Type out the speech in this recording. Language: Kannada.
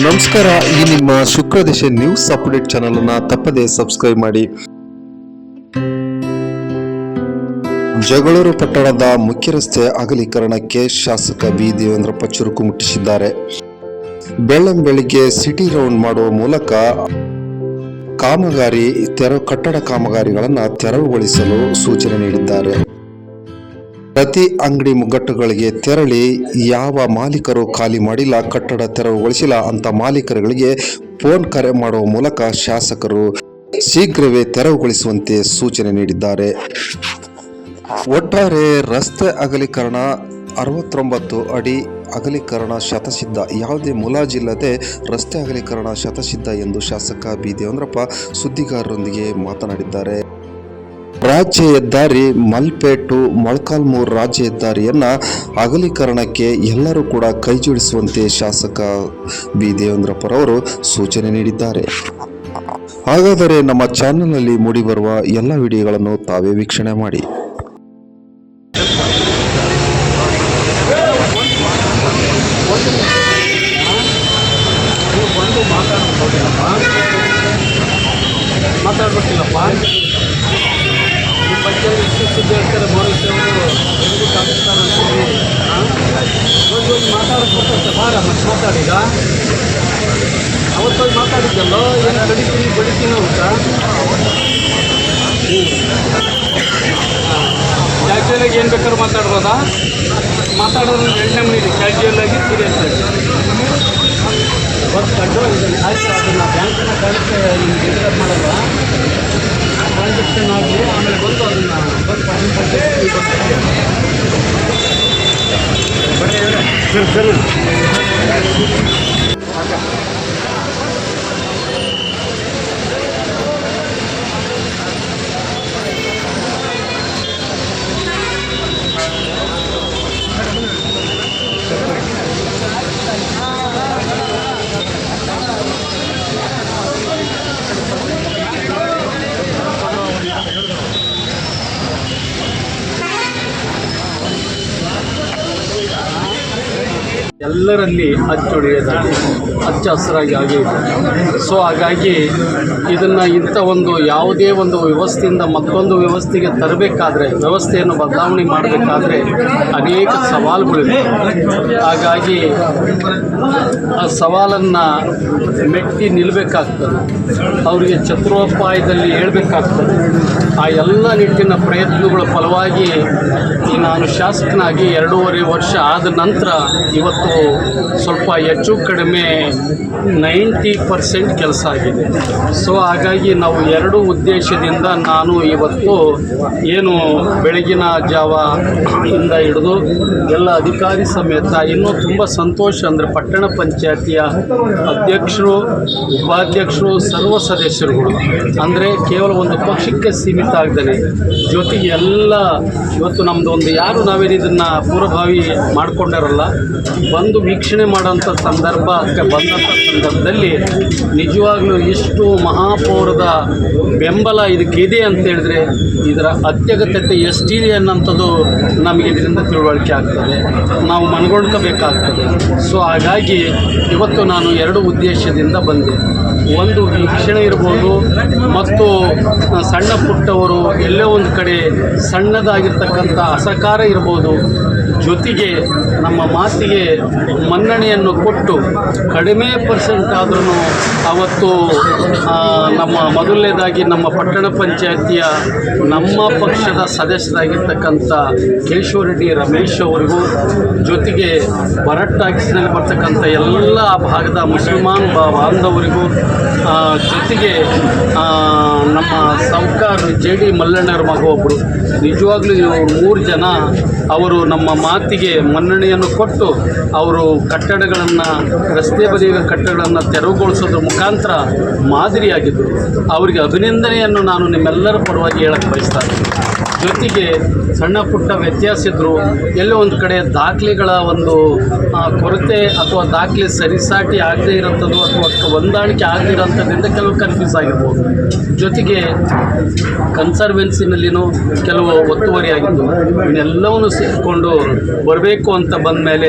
ನಮಸ್ಕಾರ. ಈ ನಿಮ್ಮ ಶುಕ್ರದಿಶೆ ನ್ಯೂಸ್ ಅಪ್ಡೇಟ್ ಚಾನಲ್ ಅನ್ನು ತಪ್ಪದೇ ಸಬ್ಸ್ಕ್ರೈಬ್ ಮಾಡಿ. ಜಗಳೂರು ಪಟ್ಟಣದ ಮುಖ್ಯ ರಸ್ತೆ ಅಗಲೀಕರಣಕ್ಕೆ ಶಾಸಕ ಬಿ ದೇವೇಂದ್ರಪ್ಪ ಚುರುಕು ಮುಟ್ಟಿಸಿದ್ದಾರೆ. ಬೆಳ್ಳಂಬೆಳಿಗ್ಗೆ ಸಿಟಿ ರೌಂಡ್ ಮಾಡುವ ಮೂಲಕ ಕಟ್ಟಡ ಕಾಮಗಾರಿಗಳನ್ನು ತೆರವುಗೊಳಿಸಲು ಸೂಚನೆ ನೀಡಿದ್ದಾರೆ. ಪ್ರತಿ ಅಂಗಡಿ ಮುಗ್ಗಟ್ಟುಗಳಿಗೆ ತೆರಳಿ ಯಾವ ಮಾಲೀಕರು ಖಾಲಿ ಮಾಡಿಲ್ಲ, ಕಟ್ಟಡ ತೆರವುಗೊಳಿಸಿಲ್ಲ ಅಂತ ಮಾಲೀಕರುಗಳಿಗೆ ಫೋನ್ ಕರೆ ಮಾಡುವ ಮೂಲಕ ಶಾಸಕರು ಶೀಘ್ರವೇ ತೆರವುಗೊಳಿಸುವಂತೆ ಸೂಚನೆ ನೀಡಿದ್ದಾರೆ. ಒಟ್ಟಾರೆ ರಸ್ತೆ ಅಗಲೀಕರಣ 69 ಅಡಿ ಅಗಲೀಕರಣ ಶತಸಿದ್ಧ, ಯಾವುದೇ ಮುಲಾಜಿಲ್ಲದೆ ರಸ್ತೆ ಅಗಲೀಕರಣ ಶತಸಿದ್ಧ ಎಂದು ಶಾಸಕ ಬಿ ದೇವೇಂದ್ರಪ್ಪ ಸುದ್ದಿಗಾರರೊಂದಿಗೆ ಮಾತನಾಡಿದ್ದಾರೆ. ರಾಜ್ಯ ಹೆದ್ದಾರಿ ಮಲ್ಪೇಟು ಮೊಳಕಾಲ್ಮೂರು ರಾಜ್ಯ ಹೆದ್ದಾರಿಯನ್ನ ಅಗಲೀಕರಣಕ್ಕೆ ಎಲ್ಲರೂ ಕೂಡ ಕೈಜೋಡಿಸುವಂತೆ ಶಾಸಕ ಬಿ ದೇವೇಂದ್ರಪ್ಪರವರು ಸೂಚನೆ ನೀಡಿದ್ದಾರೆ. ಹಾಗಾದರೆ ನಮ್ಮ ಚಾನೆಲ್ನಲ್ಲಿ ಮೂಡಿಬರುವ ಎಲ್ಲ ವಿಡಿಯೋಗಳನ್ನು ತಾವೇ ವೀಕ್ಷಣೆ ಮಾಡಿ. ಮಾತಾಡ್ಬೇಕಿಲ್ಲಪ್ಪ ನಿಮ್ಮ ಬಗ್ಗೆ ಎಷ್ಟು ಸುದ್ದಿ ಹೇಳ್ತಾರೆ ಮೋರೇಶ್ವರು ಎಲ್ಲರೂ ಕಾಣಿಸ್ತಾರೆ ಹೋಗಿ ಮಾತಾಡೋಕ್ಕೆ ಬಾರ ಮತ್ತೆ ಮಾತಾಡೀಗ ಅವತ್ತೋಗಿ ಮಾತಾಡಿದ್ದಲ್ಲೋ ಏನು ಕಡಿತೀನಿ ಬಡಿತೀನಿ ಅಂತ ಕ್ಯಾಶುಯಲಾಗಿ ಏನು ಬೇಕಾದ್ರೂ ಮಾತಾಡ್ಬೋದಾ? ಮಾತಾಡೋದು 2ನೇ ಮನೆ ಕ್ಯಾಶುಯಲಾಗಿ ಸೀರಿಯಸ್ ಆಗಿ ಒಂದು ಕಂಡು ಆಯ್ತು ಅದನ್ನು ಬ್ಯಾಂಕಿನ ಕಳಿಸಿ ನಿಮ್ಗೆ ಎದುರು ಮಾಡಲ್ಲ ಟ್ರಾನ್ಸಾಕ್ಷನ್ ಆಗಲಿ ಆಮೇಲೆ ಬಂದು ಅದನ್ನು ಎಲ್ಲರಲ್ಲಿ ಅಚ್ಚೊಡೆಯೋದಾಗಿ ಹಚ್ಚ ಹಸಿರಾಗಿ ಆಗಿ ಇದೆ. ಸೊ ಹಾಗಾಗಿ ಇದನ್ನು ಇಂಥ ಒಂದು ಯಾವುದೇ ಒಂದು ವ್ಯವಸ್ಥೆಯಿಂದ ಮತ್ತೊಂದು ವ್ಯವಸ್ಥೆಗೆ ತರಬೇಕಾದ್ರೆ, ವ್ಯವಸ್ಥೆಯನ್ನು ಬದಲಾವಣೆ ಮಾಡಬೇಕಾದ್ರೆ ಅನೇಕ ಸವಾಲುಗಳಿವೆ. ಹಾಗಾಗಿ ಆ ಸವಾಲನ್ನು ಮೆಟ್ಟಿ ನಿಲ್ಲಬೇಕಾಗ್ತದೆ, ಅವರಿಗೆ ಚತುರೋಪಾಯದಲ್ಲಿ ಹೇಳಬೇಕಾಗ್ತದೆ. ಆ ಎಲ್ಲ ನಿಟ್ಟಿನ ಪ್ರಯತ್ನಗಳ ಫಲವಾಗಿ ನಾನು ಶಾಸಕನಾಗಿ 2.5 ವರ್ಷ ಆದ ನಂತರ ಇವತ್ತು ಸ್ವಲ್ಪ ಹೆಚ್ಚು ಕಡಿಮೆ 90% ಕೆಲಸ ಆಗಿದೆ. ಸೊ ಹಾಗಾಗಿ ನಾವು 2 ಉದ್ದೇಶದಿಂದ ನಾನು ಇವತ್ತು ಏನು ಬೆಳಗಿನ ಜಾವ ಇಂದ ಹಿಡಿದು ಎಲ್ಲ ಅಧಿಕಾರಿ ಸಮೇತ ಇನ್ನೂ ತುಂಬ ಸಂತೋಷ ಅಂದರೆ ಪಟ್ಟಣ ಪಂಚಾಯತಿಯ ಅಧ್ಯಕ್ಷರು, ಉಪಾಧ್ಯಕ್ಷರು, ಸರ್ವ ಸದಸ್ಯರುಗಳು ಅಂದರೆ ಕೇವಲ ಒಂದು ಪಕ್ಷಕ್ಕೆ ಸೀಮಿತ ಆಗದೇ ಜೊತೆಗೆ ಎಲ್ಲ ಇವತ್ತು ನಮ್ಮದು ಒಂದು ಯಾರು ನಾವೇನು ಇದನ್ನು ಪೂರ್ವಭಾವಿ ಮಾಡಿಕೊಂಡಿರಲ್ಲ, ಬಂದು ವೀಕ್ಷಣೆ ಮಾಡೋಂಥ ಸಂದರ್ಭ ಬಂದಂಥ ಸಂದರ್ಭದಲ್ಲಿ ನಿಜವಾಗ್ಲೂ ಎಷ್ಟು ಮಹಾಪೌರದ ಬೆಂಬಲ ಇದಕ್ಕಿದೆ ಅಂತ ಹೇಳಿದ್ರೆ ಇದರ ಅತ್ಯಗತ್ಯತೆ ಎಷ್ಟಿದೆ ಅನ್ನೋಂಥದ್ದು ನಮಗೆ ಇದರಿಂದ ತಿಳುವಳಿಕೆ ಆಗ್ತದೆ, ನಾವು ಮನಗೊಂಡ್ಕೋಬೇಕಾಗ್ತದೆ. ಸೊ ಹಾಗಾಗಿ ಇವತ್ತು ನಾನು 2 ಉದ್ದೇಶದಿಂದ ಬಂದೆ. ಒಂದು ವೀಕ್ಷಣೆ ಇರ್ಬೋದು, ಮತ್ತು ಸಣ್ಣ ಪುಟ್ಟವರು ಎಲ್ಲೋ ಒಂದು ಕಡೆ ಸಣ್ಣದಾಗಿರ್ತಕ್ಕಂಥ ಅಸಹಕಾರ ಇರ್ಬೋದು, ಜೊತೆಗೆ ನಮ್ಮ ಮಾತಿಗೆ ಮನ್ನಣೆಯನ್ನು ಕೊಟ್ಟು ಕಡಿಮೆ ಪರ್ಸೆಂಟ್ ಆದ್ರೂ ಅವತ್ತು ನಮ್ಮ ಮೊದಲನೇದಾಗಿ ನಮ್ಮ ಪಟ್ಟಣ ಪಂಚಾಯತಿಯ ನಮ್ಮ ಪಕ್ಷದ ಸದಸ್ಯರಾಗಿರ್ತಕ್ಕಂಥ ಕೇಶವರೆಡ್ಡಿ ರಮೇಶ್ ಅವರಿಗೂ, ಜೊತೆಗೆ ಬರಟ್ ಆಫೀಸ್ನಲ್ಲಿ ಬರ್ತಕ್ಕಂಥ ಎಲ್ಲ ಭಾಗದ ಮುಸಲ್ಮಾನ್ ಬಾಂಧವರಿಗೂ, ಜೊತೆಗೆ ನಮ್ಮ ಸಾಹುಕಾರ JD ಮಲ್ಲಣ್ಣರ ಮಗ ಒಬ್ಬರು, ನಿಜವಾಗ್ಲೂ 3 ಜನ ಅವರು ನಮ್ಮ ಮಾತಿಗೆ ಮನ್ನಣೆಯನ್ನು ಕೊಟ್ಟು ಅವರು ಕಟ್ಟಡಗಳನ್ನು, ರಸ್ತೆ ಬದಿಯ ಕಟ್ಟಡಗಳನ್ನು ತೆರವುಗೊಳಿಸೋದ್ರ ಮುಖಾಂತರ ಮಾದರಿಯಾಗಿದ್ದರು. ಅವರಿಗೆ ಅಭಿನಂದನೆಯನ್ನು ನಾನು ನಿಮ್ಮೆಲ್ಲರ ಪರವಾಗಿ ಹೇಳಕ್ಕೆ ಬಯಸ್ತಾರೆ. ಜೊತೆಗೆ ಸಣ್ಣ ಪುಟ್ಟ ವ್ಯತ್ಯಾಸ ಇದ್ದರು, ಎಲ್ಲೋ ಒಂದು ಕಡೆ ದಾಖಲೆಗಳ ಒಂದು ಕೊರತೆ ಅಥವಾ ದಾಖಲೆ ಸರಿಸಾಟಿ ಆಗದೇ ಇರೋಂಥದ್ದು ಅಥವಾ ಹೊಂದಾಣಿಕೆ ಆಗದೇ ಇರೋಂಥದ್ರಿಂದ ಕೆಲವು ಕನ್ಫ್ಯೂಸ್ ಆಗಿರ್ಬೋದು. ಜೊತೆಗೆ ಕನ್ಸರ್ವೆನ್ಸಿನಲ್ಲಿನೂ ಕೆಲವು ಒತ್ತುವರಿ ಆಗಿದ್ದು, ಇವನ್ನೆಲ್ಲವನ್ನು ಸೇರಿಕೊಂಡು ಬರಬೇಕು ಅಂತ ಬಂದ ಮೇಲೆ